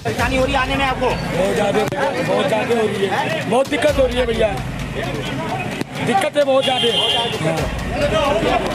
परेशानी हो रही है आने में आपको? बहुत ज़्यादा हो रही है, बहुत दिक्कत हो रही है भैया, दिक्कत है बहुत ज़्यादा।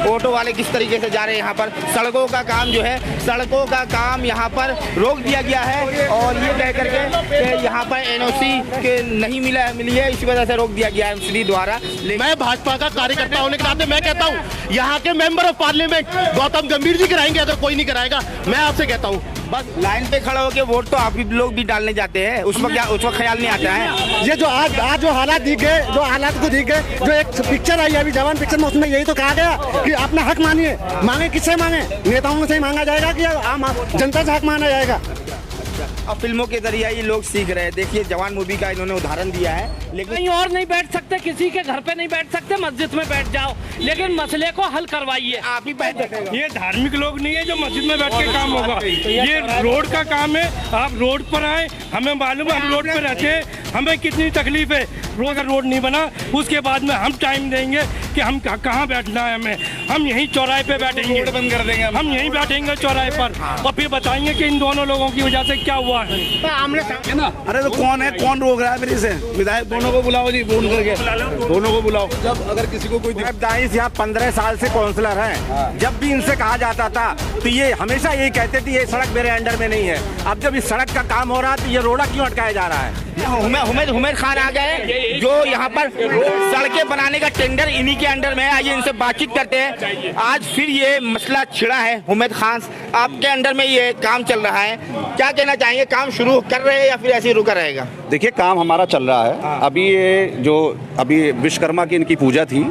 ऑटो वाले किस तरीके से जा रहे हैं यहाँ पर? सड़कों का काम जो है, सड़कों का काम यहाँ पर रोक दिया गया है और ये कह करके कि यहाँ पर एनओसी के नहीं मिली है, इसी वजह से रोक दिया गया है एमसीडी द्वारा। मैं भाजपा का कार्यकर्ता होने के नाते मैं कहता हूँ यहाँ के मेंबर ऑफ पार्लियामेंट गौतम गंभीर जी कराएंगे, अगर कोई नहीं कराएगा मैं आपसे कहता हूँ बस लाइन पे खड़े होके वोट तो आप लोग भी डालने जाते हैं, उस वक्त ख्याल नहीं आता है। ये जो आज जो हालात दिख गए, जो हालात को दिख गए, जो एक पिक्चर आई है अभी जवान पिक्चर में, उसमें यही तो कहा गया कि अपना हक मानिए। मांगे किससे मांगे? नेताओं से ही मांगा जाएगा कि आम जनता से हक मांगा जाएगा? अब फिल्मों के जरिए ये लोग सीख रहे हैं। देखिए जवान मूवी का इन्होंने उदाहरण दिया है। लेकिन कहीं और नहीं बैठ सकते, किसी के घर पे नहीं बैठ सकते, मस्जिद में बैठ जाओ, लेकिन मसले को हल करवाइए। आप ही बैठ सकते। ये धार्मिक लोग नहीं है जो मस्जिद में बैठ के काम होगा, ये रोड का काम है। आप रोड पर आए, हमें मालूम है हम रोड पर रहते हैं, हमें कितनी तकलीफ है। रोज रोड नहीं बना, उसके बाद में हम टाइम देंगे कि हम कहाँ बैठना है हमें। हम यहीं चौराहे पे बैठेंगे, रोड बंद कर देंगे, हम यहीं बैठेंगे चौराहे पर और फिर बताएंगे कि इन दोनों लोगों की वजह से क्या हुआ है। ना अरे तो कौन है, कौन रोक रहा है फिर इसे? विधायक दोनों को बुलाओ जी, फोन करके दोनों को बुलाओ। जब अगर किसी को कोई दाइस यहाँ 15 साल से काउंसलर हैं, जब भी इनसे कहा जाता था तो ये हमेशा यही कहते थे ये सड़क मेरे अंडर में नहीं है। अब जब इस सड़क का काम हो रहा है तो ये रोड़ा क्यों अटकाया जा रहा है? हुमैर खान आ गए जो यहाँ पर सड़कें बनाने का टेंडर इन्हीं के अंडर में है। आइए इनसे बातचीत करते हैं। आज फिर ये मसला छिड़ा है। हुमैर खान, आपके अंडर में ये काम चल रहा है, क्या कहना चाहेंगे? काम शुरू कर रहे हैं या फिर ऐसे ही रुका रहेगा? देखिए काम हमारा चल रहा है। अभी ये जो अभी विश्वकर्मा की इनकी पूजा थी,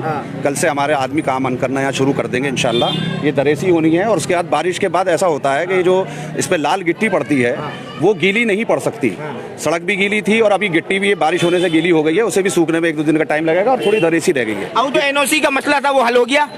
कल से हमारे आदमी काम करना यहाँ शुरू कर देंगे इंशाल्लाह। ये दरेसी होनी है और उसके बाद बारिश के बाद ऐसा होता है कि जो इस पे लाल गिट्टी पड़ती है वो गीली नहीं पड़ सकती। सड़क भी गीली थी और अभी गिट्टी भी बारिश होने से गीली हो गई है, उसे भी सूखने में 1-2 दिन का टाइम लगेगा और थोड़ी दरेसी रह गई है। अब जो एनओसी का मसला था वो हल हो गया?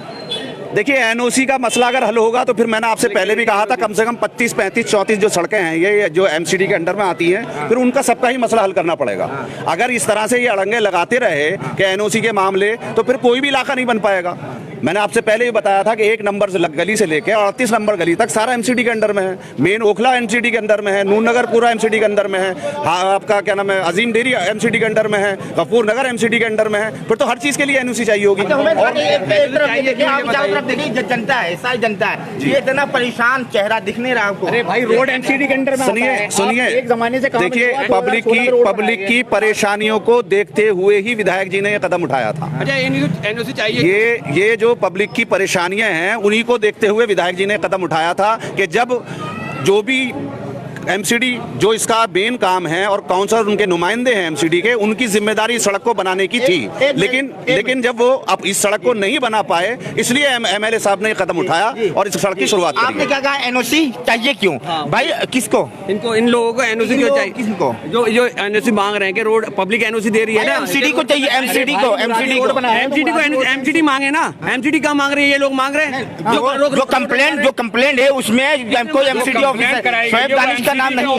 देखिए एनओसी का मसला अगर हल होगा तो फिर मैंने आपसे पहले भी कहा था कम से कम 25, 35, 34 जो सड़कें हैं ये जो एमसीडी के अंडर में आती हैं, फिर उनका सबका ही मसला हल करना पड़ेगा। अगर इस तरह से ये अड़ंगे लगाते रहे कि एनओसी के मामले, तो फिर कोई भी इलाका नहीं बन पाएगा। मैंने आपसे पहले भी बताया था कि 1 नंबर से गली से लेकर 38 नंबर गली तक सारा एमसीडी के अंडर में है। मेन ओखला एमसीडी के अंदर में है, नूर नगर पूरा एमसीडी के अंदर में है, आपका क्या नाम है अजीम डेरी एमसीडी के अंडर में है, गफूर नगर एमसीडी के अंडर में है। फिर तो हर चीज के लिए एनओसी चाहिए होगी। जनता है, सारी जनता है, ये इतना परेशान चेहरा दिख नहीं रहा आपको? अरे भाई रोड एमसीडी के अंडर में सुनिए एक जमाने से देखिए पब्लिक की परेशानियों को देखते हुए ही विधायक जी ने ये कदम उठाया था। एनओसी चाहिए। ये जो पब्लिक की परेशानियां हैं उन्हीं को देखते हुए विधायक जी ने कदम उठाया था कि जब जो भी एमसीडी जो इसका मेन काम है और काउंसलर उनके नुमाइंदे हैं एमसीडी के, उनकी जिम्मेदारी सड़क को बनाने की थी। लेकिन जब वो अब इस सड़क को नहीं बना पाए, इसलिए एमएलए साहब ने कदम उठाया और इस सड़क की शुरुआत की। आपने क्या कहा एनओसी चाहिए क्यों? भाई किसको? इन लोगों को एनओसी क्यों चाहिए? किसको? जो एनओसी मांग रहे हैं कि रोड पब्लिक एनओसी दे रही है ना, एमसीडी को चाहिए। एमसीडी मांगे ना, एमसीडी का मांग रहे हैं ये लोग, मांग रहे हैं जो कंप्लेंट है उसमें कोई एमसीडी ऑफिसर नाम नहीं है।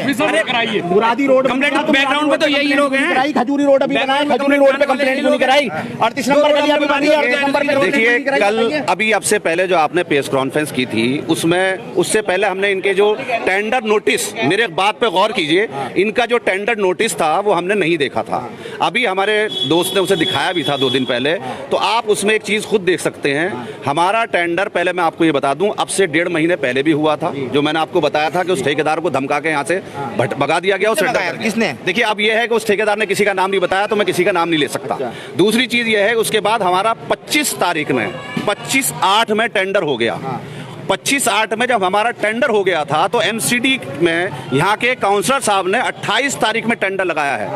मुरादी रोड कंप्लेंट बैकग्राउंड में तो यही लोग हैं। खजूरी रोड अभी बनाए, खजूरी रोड पे कंप्लेंट क्यों नहीं कराई? 38 नंबर गली अभी बनी है, 38 नंबर पे देखिए कल अभी आपसे पहले जो आपने प्रेस कॉन्फ्रेंस की थी उससे पहले हमने इनके जो टेंडर नोटिस, मेरे बात पे गौर कीजिए, इनका जो टेंडर नोटिस था वो हमने नहीं देखा था। अभी हमारे दोस्त ने उसे दिखाया भी था 2 दिन पहले, तो आप उसमें एक चीज खुद देख सकते हैं। हमारा टेंडर पहले मैं आपको ये बता दूं, अब से 1.5 महीने पहले भी हुआ था, जो मैंने आपको बताया था कि उस ठेकेदार को धमका के यहाँ से भगा दिया गया। किसने? देखिए अब यह है कि उस ठेकेदार ने किसी का नाम नहीं बताया, तो मैं किसी का नाम नहीं ले सकता। दूसरी चीज यह है उसके बाद हमारा 25 तारीख में 25/8 में टेंडर हो गया। 25/8 में जब हमारा टेंडर हो गया था तो एमसीडी में यहाँ के काउंसलर साहब ने 28 तारीख में टेंडर लगाया है।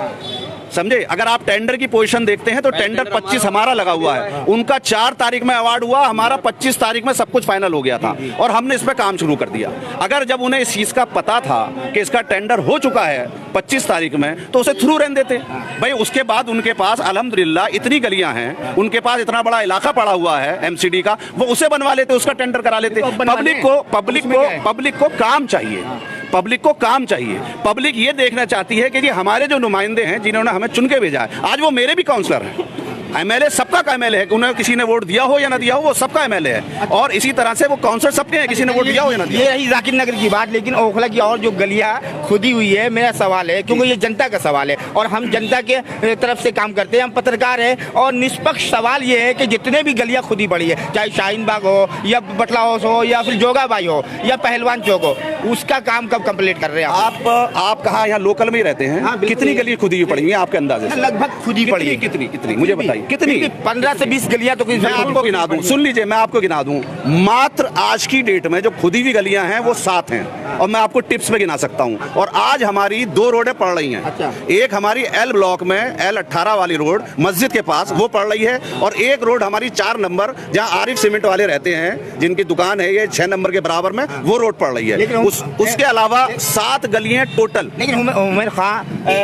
समझे? अगर आप टेंडर की पोजीशन देखते हैं तो टेंडर 25 हमारा लगा हुआ है, उनका 4 तारीख में अवार्ड हुआ, हमारा 25 तारीख में सब कुछ फाइनल हो गया था और हमने इस पे काम शुरू कर दिया। अगर जब उन्हें इस चीज का पता था कि इसका टेंडर हो चुका है 25 तारीख में, तो उसे थ्रू रहने देते भाई। उसके बाद उनके पास अल्हम्दुलिल्लाह इतनी गलियां हैं, उनके पास इतना बड़ा इलाका पड़ा हुआ है एमसीडी का, वो उसे बनवा लेते, उसका टेंडर करा लेते। पब्लिक को काम चाहिए, पब्लिक को काम चाहिए। पब्लिक ये देखना चाहती है कि ये हमारे जो नुमाइंदे हैं जिन्होंने हमें चुन के भेजा है, आज वो मेरे भी काउंसलर हैं, एमएलए सबका का एमएलए है, उन्हें किसी ने वोट दिया हो या ना दिया हो, वो सबका एमएलए है। और इसी तरह से वो काउंसलर सबके हैं, किसी ने वोट दिया हो या ना दिया। ये रही जाकिर नगर की बात, लेकिन ओखला की और जो गलियां खुदी हुई है, मेरा सवाल है, क्योंकि ये जनता का सवाल है और हम जनता के तरफ से काम करते हैं, हम पत्रकार हैं, और निष्पक्ष सवाल ये है कि जितने भी गलियां खुदी पड़ी है, चाहे शाहीन बाग हो या बटला हाउस हो या फिर जोगाबाई हो या पहलवान चौक हो, उसका काम कब कंप्लीट कर रहे हैं आप कहाँ यहाँ लोकल में ही रहते हैं? हाँ, कितनी गली खुदी हुई पड़ी हुई है आपके अंदाजे से? लगभग खुदी पड़ी है। कितनी मुझे बताइए, कितनी? 15 से 20 गलियां तो मैं आपको गिना दूं, सुन लीजिए, मैं आपको गिना दूं, मात्र आज की डेट में जो खुदी हुई गलियां हैं वो 7 हैं, और मैं आपको टिप्स में गिना सकता हूं। और आज हमारी 2 रोडें पड़ रही हैं। अच्छा। एक हमारी एल ब्लॉक में L18 वाली रोड मस्जिद के पास वो पड़ रही है, और एक रोड हमारी 4 नंबर जहां आरिफ सीमेंट वाले रहते हैं, जिनकी दुकान है ये 6 नंबर के बराबर में, वो रोड पड़ रही है। उसके अलावा 7 गलियां टोटल। लेकिन उमर खां,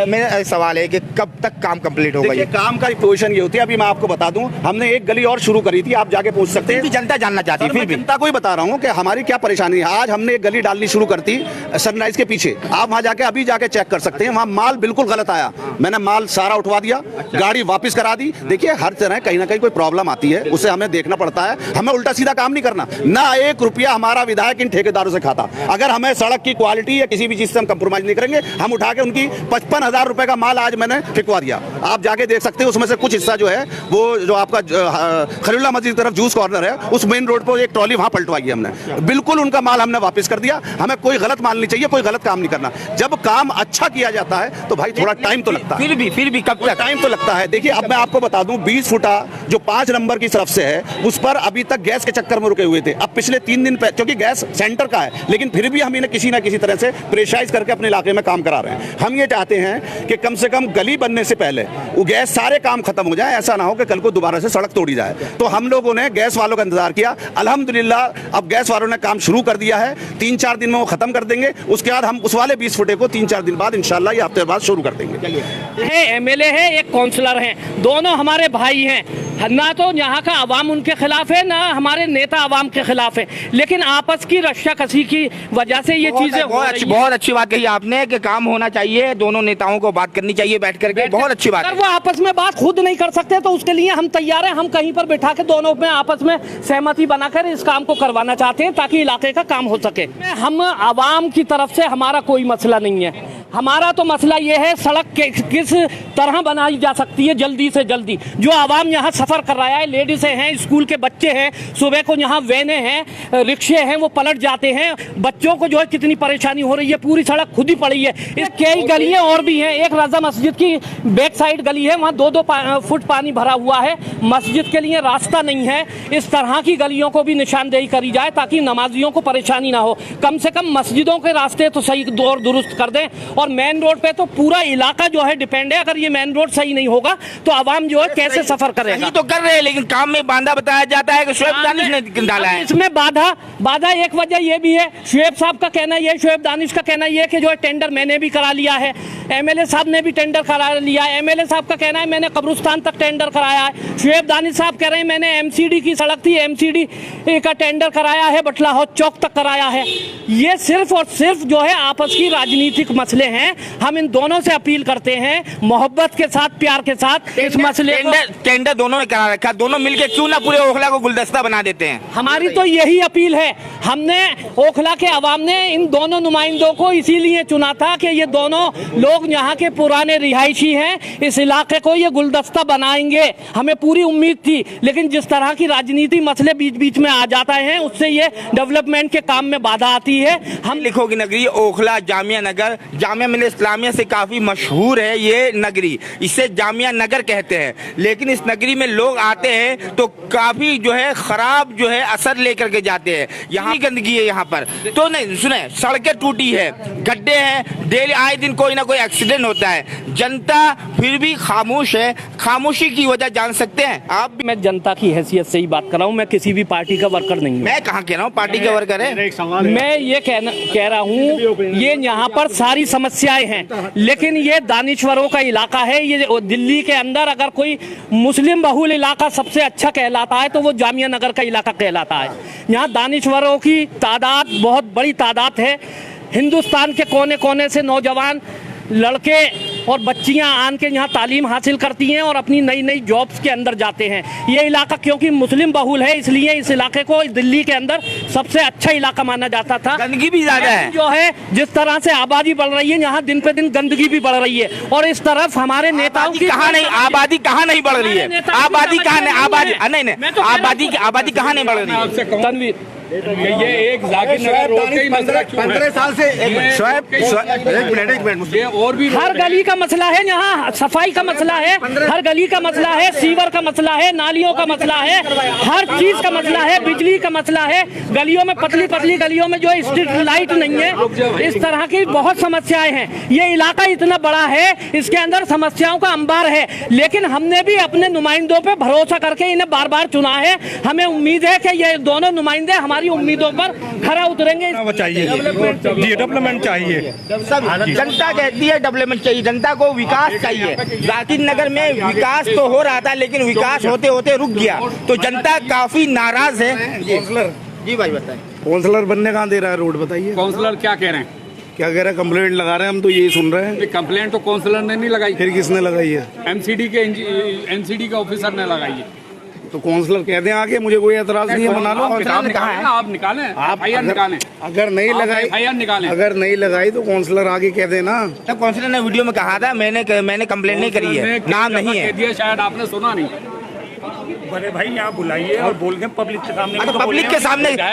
मेरा सवाल है कि कब तक काम कंप्लीट होगा? देखिए, काम का पोजीशन ये होती है, अभी मैं आपको बता दूं, हमने एक गली और शुरू करी थी, आप जाके पूछ सकते हैं। जनता जानना चाहती है, फिर भी जनता को ही बता रहा हूं कि हमारी क्या परेशानी है। आज हमने एक गली डालनी शुरू कर दी सनराइज के पीछे, आप वहां जाके अभी जाके चेक कर सकते हैं, वहां माल बिल्कुल गलत आया। मैंने माल सारा उठवा दिया, गाड़ी वापस करा दी। देखिए, हर तरह कहीं ना कहीं कोई प्रॉब्लम आती है, उसे हमें देखना पड़ता है, हमें उल्टा सीधा काम नहीं करना। ना 1 रुपया हमारा विधायक इन ठेकेदारों से खाता। अगर हमें सड़क की क्वालिटी या किसी भी चीज से हम कंप्रोमाइज नहीं करेंगे, हम उठा के उनकी 55,000 रुपए का माल आज मैंने फिकवा दिया। आप जाके देख सकते हैं, उसमें से कुछ हिस्सा जो है वो जो आपका खलीलुल्लाह मस्जिद की तरफ जूस कॉर्नर है, उस मेन रोड पर एक ट्रॉली वहां पलटवाई है हमने, बिल्कुल उनका माल हमने वापस कर दिया। हमें कोई गलत माल नहीं चाहिए, कोई गलत काम नहीं करना। जब काम अच्छा किया जाता है तो भाई थोड़ा टाइम तो लगता है, फिर भी कब तक टाइम तो लगता है। देखिए, अब मैं आपको बता दूं, 20 फुटा जो 5 नंबर की तरफ से है, उस पर अभी तक गैस के चक्कर में रुके हुए थे। अब पिछले 3 दिन क्योंकि गैस सेंटर का है, लेकिन फिर भी हम इन्हें किसी ना किसी तरह से प्रेशराइज करके अपने इलाके में काम करा रहे हैं। हम ये चाहते हैं कि कम से कम गली बनने से पहले वो गैस सारे काम खत्म हो जाए, ऐसा ना हो कि कल को दोबारा से सड़क तोड़ी जाए। तो हम लोगों ने गैस वालों का इंतजार किया, अल्हम्दुलिल्लाह अब गैस वालों ने काम शुरू कर दिया है। 3-4 दिन में वो खत्म कर देंगे, उसके बाद हम उस वाले 20 फुटे को 3-4 दिन बाद इंशाल्लाह ये हफ्ते बाद शुरू कर देंगे। है एमएलए है, एक काउंसलर है, दोनों हमारे भाई हैं। ना तो यहाँ का आवाम उनके खिलाफ है, ना हमारे नेता आवाम के खिलाफ है, लेकिन आपस की रश्शाकशी की वजह से ये चीजें बहुत अच्छी बात कही आपने कि काम होना चाहिए, दोनों नेताओं को बात करनी चाहिए बैठ करके, बहुत अच्छी बात। अगर वो आपस में बात खुद नहीं कर सकते तो उसके लिए हम तैयार हैं, हम कहीं पर बैठा के दोनों में आपस में सहमति बनाकर इस काम को करवाना चाहते हैं ताकि इलाके का काम हो सके। हम आवाम की तरफ से हमारा कोई मसला नहीं है, हमारा तो मसला ये है सड़क किस तरह बनाई जा सकती है जल्दी से जल्दी। जो आवाम यहाँ सफर कर रहा है, लेडीजें हैं, स्कूल के बच्चे हैं, सुबह को यहाँ वैने हैं, रिक्शे हैं, वो पलट जाते हैं, बच्चों को जो है कितनी परेशानी हो रही है। पूरी सड़क खुद ही पड़ी है। इस कई गलियां और भी हैं, एक रजा मस्जिद की बैक साइड गली है, वहाँ 2-2 फुट पानी भरा हुआ है, मस्जिद के लिए रास्ता नहीं है। इस तरह की गलियों को भी निशानदेही करी जाए ताकि नमाजियों को परेशानी ना हो। कम से कम मस्जिदों के रास्ते तो सही और दुरुस्त कर दें, और मेन रोड पे तो पूरा इलाका जो है डिपेंड है। अगर ये मेन रोड सही नहीं होगा तो आवाम जो है कैसे सफर करेगा? तो कर रहे हैं, लेकिन काम में बांधा बताया जाता है कि शुएब दानिश ने डाला है। इसमें बाधा एक वजह ये भी है, शुएब साहब का कहना ये, शुएब दानिश का कहना ये कि जो है टेंडर मैंने भी करा लिया है, एमएलए साहब ने भी टेंडर करा लिया है। एमएलए साहब का कहना है मैंने कब्रिस्तान तक टेंडर कराया है। शुएब दानिश साहब कह रहे हैं मैंने एमसीडी की सड़क थी, एमसीडी का टेंडर कराया है, बटला हाउस चौक तक कराया है। ये सिर्फ और सिर्फ जो है आपस की राजनीतिक मसले हैं। हम इन दोनों से अपील करते हैं मोहब्बत के साथ, प्यार के साथ इस मसले को। टेंडर दोनों ने करा रखा, दोनों मिलके क्यों ना पूरे ओखला को गुलदस्ता बना देते हैं? हमारी तो यही अपील है। हमने ओखला के अवाम ने इन दोनों नुमाइंदों को इसीलिए चुना था कि ये दोनों लोग यहाँ के पुराने रिहायशी हैं, इस इलाके को ये गुलदस्ता बनाएंगे, हमें पूरी उम्मीद थी। लेकिन जिस तरह की राजनीति मसले बीच बीच में आ जाता है, उससे ये डेवलपमेंट के काम में बाधा आती है। हम लिखोगी नगरी ओखला जामिया नगर, जामिया मिल्लत इस्लामिया से काफी मशहूर है ये नगरी, इसे जामिया नगर कहते हैं। लेकिन इस नगरी में लोग आते हैं तो काफी जो है खराब जो है असर लेकर के जाते हैं। यहाँ गंदगी है यहाँ पर, तो नहीं सुने, सड़कें टूटी है, गड्ढे हैं, डेली आए दिन कोई ना कोई एक्सीडेंट होता है। जनता फिर भी खामोश है, खामोशी की वजह जान सकते हैं आप भी। मैं जनता की हैसियत से ही बात कर रहा हूँ, मैं किसी भी पार्टी का वर्कर नहीं हूँ। मैं कहाँ कह रहा हूँ पार्टी के वर्कर है, मैं ये कह रहा हूँ ये यहाँ पर सारी समस्याएं हैं, लेकिन ये दानिश्वरों का इलाका है। ये दिल्ली के अंदर अगर कोई मुस्लिम बहुल इलाका सबसे अच्छा कहलाता है तो वो जामिया नगर का इलाका कहलाता है। यहाँ दानिश्वरों की तादाद बहुत बड़ी तादाद है। हिंदुस्तान के कोने कोने से नौजवान लड़के और बच्चियां आन के यहाँ तालीम हासिल करती हैं और अपनी नई नई जॉब्स के अंदर जाते हैं। ये इलाका क्योंकि मुस्लिम बहुल है, इसलिए इस इलाके को दिल्ली के अंदर सबसे अच्छा इलाका माना जाता था। गंदगी भी ज्यादा है जो है, जिस तरह से आबादी बढ़ रही है, यहाँ दिन पे दिन गंदगी भी बढ़ रही है। और इस तरफ हमारे नेताओं की आबादी कहाँ नहीं बढ़ रही है, आबादी कहाँ नहीं, आबादी कहाँ नहीं बढ़ रही है। तनवीर, ये एक जाकिर नगर रोड का ही मसला क्यों है? 15 साल से एक मिनट ये और भी हर गली का मसला है, यहाँ सफाई का मसला है, हर गली का मसला है, सीवर का मसला है, नालियों का मसला है, हर चीज का मसला है, बिजली का मसला है। गलियों में पतली पतली गलियों में जो स्ट्रीट लाइट नहीं है, इस तरह की बहुत समस्याएं हैं। ये इलाका इतना बड़ा है, इसके अंदर समस्याओं का अंबार है, लेकिन हमने भी अपने नुमाइंदों पे भरोसा करके इन्हें बार बार चुना है। हमें उम्मीद है कि ये दोनों नुमाइंदे हमारी उम्मीदों पर खरा उतरेंगे। चाहिए जी, डेवलपमेंट चाहिए। जनता कहती है डेवलपमेंट चाहिए, जनता को विकास चाहिए। जाकिर नगर में विकास तो हो रहा था, लेकिन विकास होते होते रुक गया, तो जनता काफी नाराज है। जी भाई बताएं। काउंसलर बनने कहाँ दे रहा है रोड, बताइए। काउंसलर क्या कह रहे हैं? क्या कह रहे हैं? कंप्लेंट लगा रहे हैं, हम तो यही सुन रहे हैं। कंप्लेंट तो काउंसलर ने नहीं लगाई, फिर किसने लगाई है? एनसीडी के ऑफिसर ने लगाई है। तो काउंसलर कह दें आगे, मुझे कोई एतराज नहीं है, बना लो। आप निकालें, आप FIR निकालें। अगर नहीं लगाई, FIR निकालें। अगर नहीं लगाई तो काउंसलर आगे कह देना। तब काउंसलर ने वीडियो में कहा था, मैंने कंप्लेंट नहीं करी है, नाम नहीं है। दिया, शायद आपने सुना नहीं। बड़े भाई यहाँ बुलाइए और बोल के पब्लिक के सामने,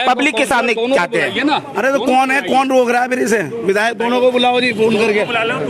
पब्लिक के सामने चाहते हैं ना। अरे तो कौन है, कौन रोक रहा है मेरे से? विधायक दोनों को बुलाओ जी, फोन करके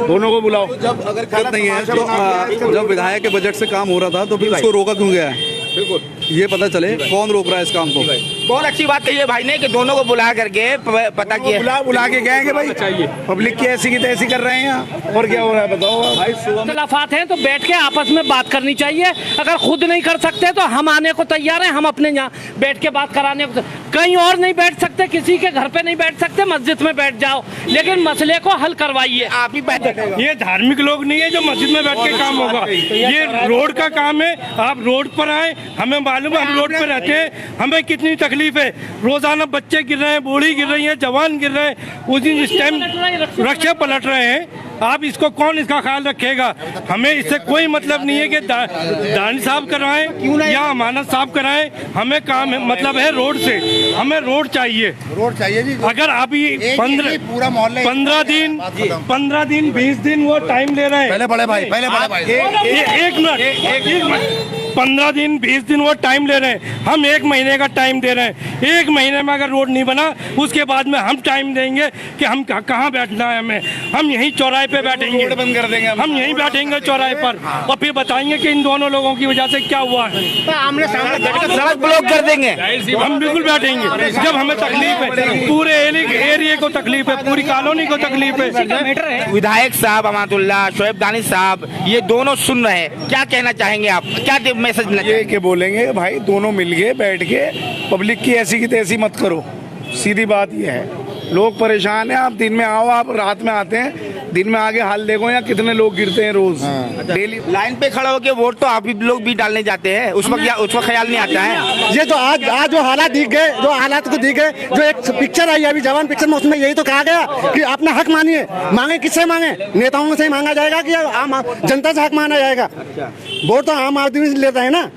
दोनों को बुलाओ। जब अगर गलत नहीं है तो जब विधायक के बजट से काम हो रहा था तो फिर उसको रोका क्यों गया है? बिल्कुल, ये पता चले कौन रोक रहा है इस काम को। बहुत अच्छी बात कही है भाई ने कि दोनों को बुला करके पता किया, बुला के गए भाई चाहिए। पब्लिक की ऐसी की तैसी कर रहे हैं यहाँ, और क्या हो रहा है बताओ भाई। इख्तिलाफात हैं तो बैठ के आपस में बात करनी चाहिए। अगर खुद नहीं कर सकते तो हम आने को तैयार हैं, हम अपने यहाँ बैठ के बात कराने को। कहीं और नहीं बैठ सकते, किसी के घर पे नहीं बैठ सकते, मस्जिद में बैठ जाओ, लेकिन मसले को हल करवाइए। आप ही बैठे। ये धार्मिक लोग नहीं है जो मस्जिद में बैठ के काम होगा, ये रोड का काम है। आप रोड पर आए, हमें मालूम है, हम रोड पर रहते हैं, हमें कितनी तकलीफ है। रोजाना बच्चे गिर रहे हैं, बूढ़ी गिर रही है, जवान गिर रहे हैं, उस दिन इस टाइम रक्षा पलट रहे हैं। आप इसको कौन इसका ख्याल रखेगा? हमें इससे कोई मतलब नहीं है कि दानी साहब कराएं या अमानत साहब कराएं, हमें काम है, मतलब है रोड से, हमें रोड चाहिए जी। अगर अभी 15 दिन 20 दिन वो टाइम ले रहे हैं, पहले बड़े भाई एक मिनट, 15 दिन 20 दिन वो टाइम ले रहे हैं, हम 1 महीने का टाइम दे रहे हैं। 1 महीने में अगर रोड नहीं बना, उसके बाद में हम टाइम देंगे कि हम कहाँ बैठना है हमें। हम यहीं चौराहे पे बैठेंगे, बंद कर देंगे हम यहीं बैठेंगे चौराहे पर, और फिर बताएंगे कि इन दोनों लोगों की वजह से क्या हुआ है। सड़क ब्लॉक कर देंगे, हम बिल्कुल बैठेंगे जब हमें तकलीफ है, पूरे एरिया को तकलीफ है, पूरी कॉलोनी को तकलीफ है। विधायक साहब अमातुल्लाह, शोएब दानिश साहब, ये दोनों सुन रहे हैं, क्या कहना चाहेंगे आप? क्या मैसेज देना ये चाहेंगे? के बोलेंगे भाई दोनों मिल के बैठ के पब्लिक की ऐसी की तैसी मत करो। सीधी बात ये है, लोग परेशान हैं। आप दिन में आओ, आप रात में आते हैं, दिन में आगे हाल देखो यहाँ कितने लोग गिरते हैं रोज डेली। लाइन पे खड़े होके वोट तो आप ही लोग भी डालने जाते हैं, उस वक्त ख्याल नहीं आता है। ये तो आज जो हालात दिख गए, जो हालात को दिख गए, जो एक पिक्चर आई अभी जवान पिक्चर में, उसमें यही तो कहा गया कि अपना हक मानिए। मांगे किससे मांगे? नेताओं से ही मांगा जाएगा कि आम जनता से हक मांगा जाएगा? वोट तो आम आदमी से लेता है ना।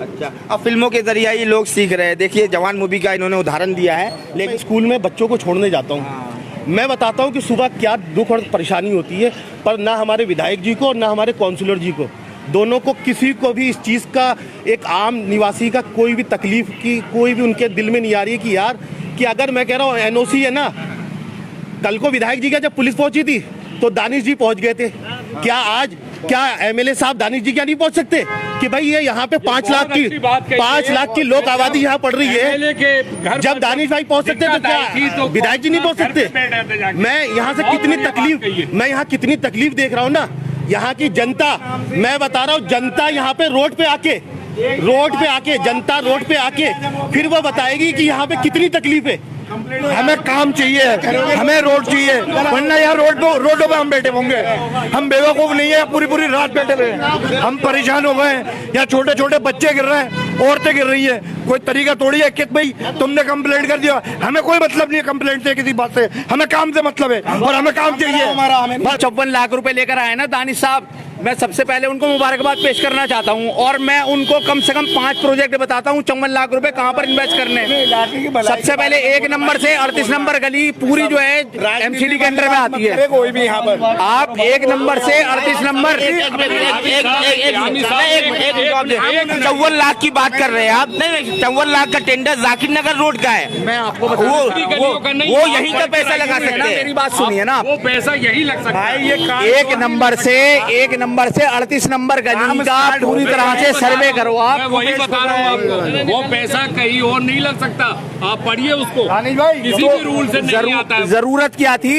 अच्छा, अब फिल्मों के जरिए ये लोग सीख रहे हैं। देखिए जवान मूवी का इन्होंने उदाहरण दिया है। लेकिन स्कूल में बच्चों को छोड़ने जाता हूँ, मैं बताता हूँ कि सुबह क्या दुख और परेशानी होती है, पर ना हमारे विधायक जी को और ना हमारे काउंसलर जी को, दोनों को किसी को भी इस चीज़ का, एक आम निवासी का कोई भी तकलीफ की कोई भी उनके दिल में नहीं आ रही है कि यार, कि अगर मैं कह रहा हूँ NOC है ना, कल को विधायक जी का जब पुलिस पहुंची थी तो दानिश जी पहुंच गए थे, क्या आज क्या MLA साहब दानिश जी क्या नहीं पहुंच सकते? कि भाई ये यहाँ पे 5 लाख की लोक आबादी यहाँ पड़ रही है, जब दानिश भाई पहुंच सकते तो क्या विधायक जी नहीं पहुंच सकते? मैं यहाँ कितनी तकलीफ देख रहा हूँ ना, यहाँ की जनता, मैं बता रहा हूँ, जनता यहाँ पे रोड पे आके जनता रोड पे आके फिर वो बताएगी कि यहाँ पे कितनी तकलीफ है। हमें काम चाहिए, हमें रोड चाहिए, वरना यार रोडों पे हम बैठे होंगे। हम बेवकूफ नहीं है, पूरी पूरी रात बैठे हुए हैं। हम परेशान हो गए हैं। यहाँ छोटे छोटे बच्चे गिर रहे हैं, औरतें गिर रही है। कोई तरीका थोड़ी है कि भाई तुमने कंप्लेंट कर दिया। हमें कोई मतलब नहीं है कंप्लेंट से, किसी बात से। हमें काम से मतलब है और हमें काम चाहिए। 54 लाख रुपए लेकर आए ना दानिश साहब, मैं सबसे पहले उनको मुबारकबाद पेश करना चाहता हूं और मैं उनको कम से कम 5 प्रोजेक्ट बताता हूं 54 लाख रुपए कहां पर इन्वेस्ट करने। सबसे पहले 1 नंबर से 38 नंबर गली पूरी जो है एमसीडी के अंडर में आती है। कोई भी यहाँ पर आप 1 नंबर से 38 नंबर 54 लाख की बात कर रहे हैं आप। नहीं 54 लाख का टेंडर जाकिर नगर रोड का है। मैं आपको वो यहीं का पैसा लगा सकते हैं। मेरी बात सुनिए ना, वो पैसा यही लग सकता है। 1 नंबर से 38 नंबर गली का पूरी तरह से सर्वे करो आप। मैं वही बता रहा हूँ आपको, वो पैसा कहीं और नहीं लग सकता। आप पढ़िए उसको, किसी भी रूल से नहीं आता है। जरूरत क्या थी?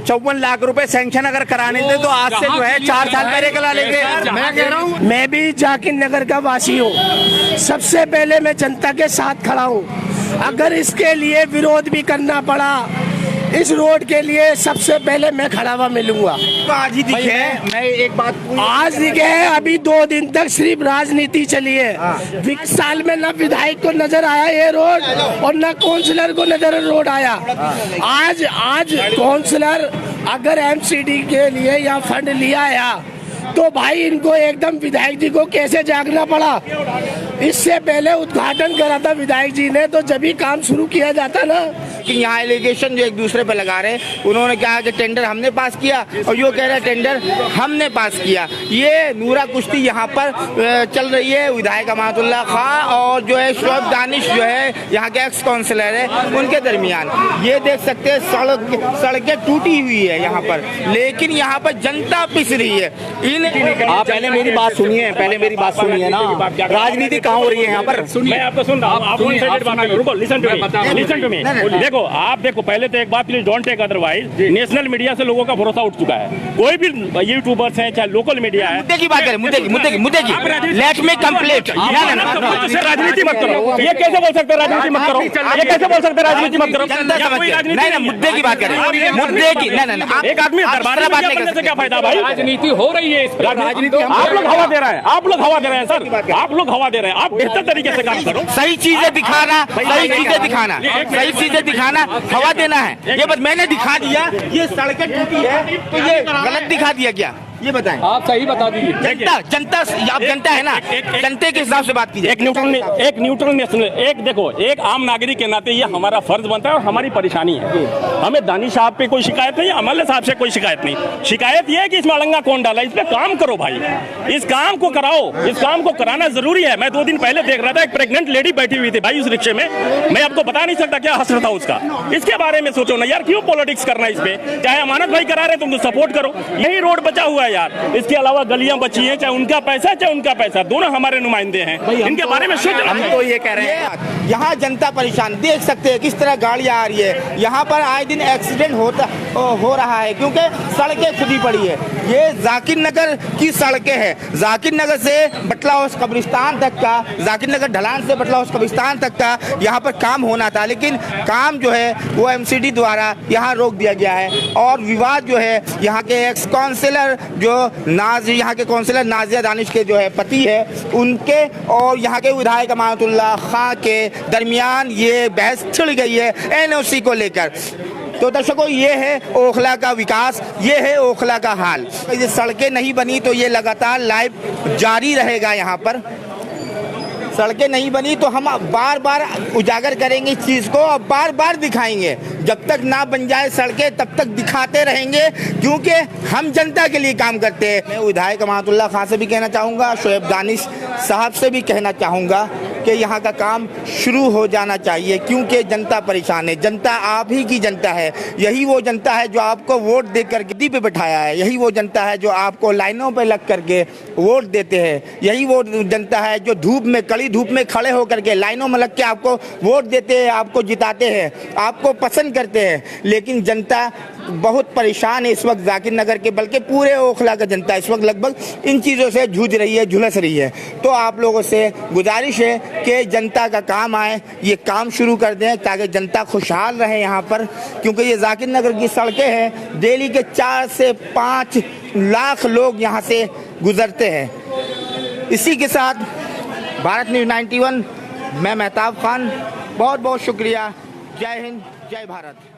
54 लाख रुपए सैंक्शन अगर कराने थे तो आज से जो है 4 साल पहले करा लेंगे। मैं कह रहा हूँ, मैं भी जाकिर नगर का वासी हूँ। सबसे पहले मैं जनता के साथ खड़ा हूँ। अगर इसके लिए विरोध भी करना पड़ा, इस रोड के लिए सबसे पहले मैं खड़ा हुआ मिलूंगा। तो आज ही दिखे। मैं एक बात आज दिखे है, अभी 2 दिन तक सिर्फ राजनीति चली है। 20 साल में न विधायक को नजर आया ये रोड और न काउंसलर को नजर रोड आया। आज काउंसलर अगर एमसीडी के लिए या फंड लिया आया तो भाई इनको एकदम विधायक जी को कैसे जागना पड़ा। इससे पहले उद्घाटन करा था विधायक जी ने, तो जब ही काम शुरू किया जाता ना। कि यहाँ एलिगेशन जो एक दूसरे पे लगा रहे, उन्होंने कहा कि टेंडर हमने पास किया और यो कह रहे टेंडर हमने पास किया। ये नूरा कुश्ती यहाँ पर चल रही है विधायक अमातुल्लाह खां और जो है शोएब दानिश जो है यहाँ के एक्स काउंसलर है, उनके दरमियान। ये देख सकते हैं सड़कें टूटी हुई है यहाँ पर, लेकिन यहाँ पर जनता पिस रही है। आप पहले मेरी बात सुनिए, ना। राजनीति कहाँ हो रही है यहाँ पर? मैं आपको सुन रहा हूँ। रुको, लिसन टू मी। देखो, आप देखो, पहले तो एक बात please don't take otherwise. National media से लोगों का भरोसा उठ चुका है। कोई भी यूट्यूबर्स हैं, चाहे लोकल मीडिया है। मुद्दे की बात करें, मुद्दे की। Let me complete. राजनीति मत करो। ये कैसे बोल सकते राजनीति मत करो? ये कैसे बोल सकते राजनीति मत करो? नहीं, मुद्दे की बात करें, मुद्दे की। नहीं, एक आदमी दरबार में करने से क्या फायदा भाई? राजनीति हो रही है। राजनीति आप लोग हवा दे रहे हैं, आप लोग हवा दे रहे हैं सर, आप लोग हवा दे रहे हैं। आप बेहतर तरीके से काम करो। सही चीजें दिखाना, सही चीजें दिखाना, हवा देना है। ये बस मैंने दिखा दिया, ये सड़कें टूटी है तो ये गलत दिखा दिया क्या? ये बताएं। आप सही बता दीजिए। जनता आप जनता है ना, जनते के हिसाब से बात कीजिए। एक न्यूट्रल नेशनल, एक आम नागरिक के नाते ये हमारा फर्ज बनता है और हमारी परेशानी है। हमें दानिश साहब पे कोई शिकायत नहीं, अमल साहब से कोई शिकायत नहीं। शिकायत ये है कि इसमें अड़ंगा कौन डाला, इस पे काम करो भाई, इस काम को कराओ, इस काम को कराना जरूरी है। मैं 2 दिन पहले देख रहा था, एक प्रेग्नेंट लेडी बैठी हुई थी भाई उस रिक्शे में। मैं आपको बता नहीं सकता क्या हसर था उसका। इसके बारे में सोचो ना यार, क्यों पॉलिटिक्स करना इस पे? चाहे अमानत भाई करा रहे तुम तो सपोर्ट करो। यही रोड बचा हुआ है यार, इसके अलावा गलियां बची हैं, चाहे उनका पैसा, दोनों हमारे नुमाइंदे हैं। इनके बारे में सोचो। हम तो ये कह रहे हैं, यहाँ जनता परेशान, देख सकते हैं किस तरह गाड़ियाँ आ रही है। यहाँ पर आए दिन एक्सीडेंट हो रहा है क्योंकि सड़कें खुदी पड़ी है। ये जाकिर नगर की सड़कें हैं। जाकिर नगर से बटला हाउस कब्रिस्तान तक का, जाकिर नगर ढलान से बटला हाउस कब्रिस्तान तक का यहाँ पर काम होना था, लेकिन काम जो है वो एमसीडी द्वारा यहाँ रोक दिया गया है। और विवाद जो है यहाँ के एक्स काउंसलर जो यहाँ के काउंसलर नाजिया दानिश के जो है पति है, उनके और यहाँ के विधायक अमानतुल्लाह खां के दरमियान ये बहस छिड़ गई है एनओसी को लेकर। तो दर्शकों, ये है ओखला का विकास, ये है ओखला का हाल। ये सड़कें नहीं बनी तो ये लगातार लाइव जारी रहेगा। यहाँ पर सड़कें नहीं बनी तो हम बार बार उजागर करेंगे इस चीज़ को और बार बार दिखाएंगे। जब तक ना बन जाए सड़कें तब तक दिखाते रहेंगे, क्योंकि हम जनता के लिए काम करते हैं। मैं विधायक अमानतुल्लाह खां से भी कहना चाहूँगा, शोएब दानिश साहब से भी कहना चाहूँगा कि यहाँ का काम शुरू हो जाना चाहिए, क्योंकि जनता परेशान है। जनता आप ही की जनता है। यही वो जनता है जो आपको वोट देकर गद्दी पे बैठाया है। यही वो जनता है जो आपको लाइनों पे लग करके वोट देते हैं। यही वो जनता है जो धूप में कड़ी धूप में खड़े होकर के लाइनों में लग के आपको वोट देते हैं, आपको जिताते हैं, आपको पसंद करते हैं, लेकिन जनता बहुत परेशान है इस वक्त जाकिर नगर के, बल्कि पूरे ओखला का जनता इस वक्त लगभग इन चीज़ों से जूझ रही है, झुलस रही है। तो आप लोगों से गुजारिश है कि जनता का काम आए, ये काम शुरू कर दें ताकि जनता खुशहाल रहे यहाँ पर, क्योंकि ये जाकिर नगर की सड़कें हैं, दिल्ली के 4 से 5 लाख लोग यहाँ से गुजरते हैं। इसी के साथ भारत न्यूज़ 91 मैं मेहताब खान, बहुत बहुत शुक्रिया। जय हिंद, जय भारत।